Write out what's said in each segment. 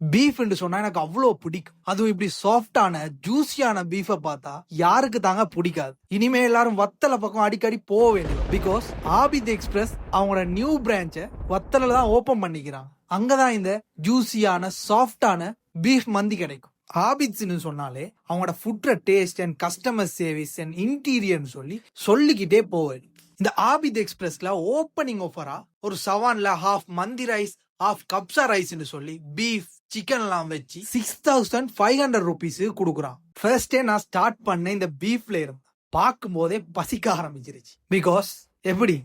பீஃப்னு சொன்னா எனக்கு அவ்வளோ பிடிக்கும். அதுவும் இப்படி சாஃப்டான ஜூசியான பீஃபை பார்த்தா யாருக்கு தாங்க பிடிக்காது. இனிமே எல்லாரும் வத்தல பக்கம் அடிக்கடி போக வேண்டியது. பிகாஸ் ஆபித் எக்ஸ்பிரஸ் அவங்களோட நியூ பிரான்ச்சை வத்தல தான் ஓபன் பண்ணிக்கிறாங்க. அங்கதான் இந்த ஜூசியான சாஃப்டான பீஃப் மந்தி கிடைக்கும். ஆபித்ஸ்னு சொன்னாலே அவங்களோட ஃபுட்ற taste and customer service and இன்டீரியர்னு சொல்லிக்கிட்டே போவேன். இந்த ஆபித் எக்ஸ்பிரஸ்ல ஓப்பனிங் ஆஃபரா ஒரு சவான்ல half mandi rice half kabsa ரைஸ்னு சொல்லி பீஃப் சிக்கன் எல்லாம் வச்சு 6500 rupees கொடுக்குறான். ஃபர்ஸ்டே நான் ஸ்டார்ட் பண்ண இந்த பீஃப்ல இருந்து பார்க்கும் போதே பசிக்க ஆரம்பிச்சிருச்சு. பிகாஸ் எப்படி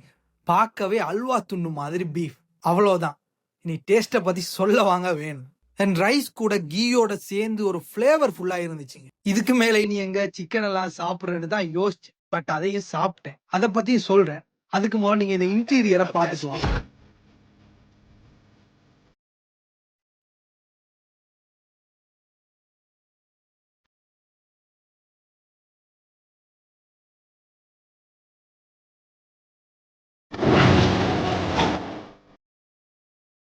பார்க்கவே அல்வா துண்ணு மாதிரி பீஃப், அவ்வளோதான். இனி டேஸ்ட்டை பத்தி சொல்ல வாங்க வேணும். அண்ட் ரைஸ் கூட கீயோட சேர்ந்து ஒரு ஃபிளேவர் ஃபுல்லா இருந்துச்சுங்க. இதுக்கு மேல இனி எங்க சிக்கன் எல்லாம் சாப்பிடுறேன்னு தான் யோசிச்சேன். பட் அதையும் சாப்பிட்டேன். அதை பத்தி சொல்றேன். அதுக்கு முதல்ல நீங்க இந்த இன்டீரியரை பார்த்துட்டு வாங்க.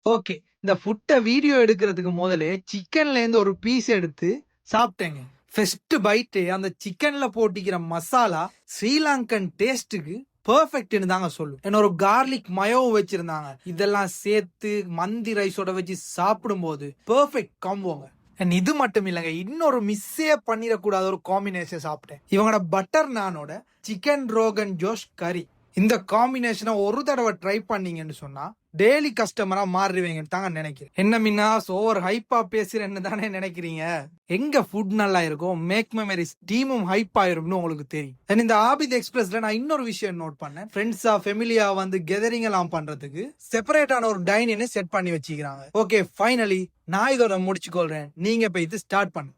ஓகே, இந்த ஃபுட்டை வீடியோ எடுக்கிறதுக்கு முதலே சிக்கன்ல இருந்து ஒரு பீஸ் எடுத்து சாப்பிட்டேங்க. ஃபர்ஸ்ட் பைட்டு அந்த சிக்கன்ல போட்டிக்கிற மசாலா ஸ்ரீலங்கன் டேஸ்ட்டுக்கு பெர்ஃபெக்ட்னு தாங்க சொல்லும். என்ன ஒரு கார்லிக் மயோவும் வச்சிருந்தாங்க. இதெல்லாம் சேர்த்து மந்தி ரைஸோட வச்சு சாப்பிடும்போது பெர்ஃபெக்ட் காம்போங்க. அண்ட் இது மட்டும் இல்லைங்க, இன்னொரு மிஸ்ஸே பண்ணிடக்கூடாத ஒரு காம்பினேஷன் சாப்பிட்டேன். இவங்களோட பட்டர் நானோட சிக்கன் ரோகன் ஜோஷ் கறி. இந்த காம்பினேஷனை ஒரு தடவை ட்ரை பண்ணீங்கன்னு சொன்னா டெய்லி கஸ்டமரா மாறுவீங்கன்னு தாங்க நினைக்கிறேன். என்ன மின்னா ஓவர் ஹைப்பா பேசுறேன்னு தானே நினைக்கிறீங்க? எங்க ஃபுட் நல்லா இருக்கும், மேக் மெமரிஸ் டீமும் ஹைப் ஆயிரும்னு உங்களுக்கு தெரியும். இந்த ஆபித் எக்ஸ்பிரஸ்ல நான் இன்னொரு விஷயம் நோட் பண்ணேன். ஃப்ரெண்ட்ஸா ஃபெமிலியா வந்து கெதரிங் எல்லாம் பண்றதுக்கு செப்பரேட்டான ஒரு டைனிங் செட் பண்ணி வச்சுக்கிறாங்க. ஓகே, ஃபைனலி நான் இதோட முடிச்சுக்கொள்றேன். நீங்க போய் இது ஸ்டார்ட் பண்ணு.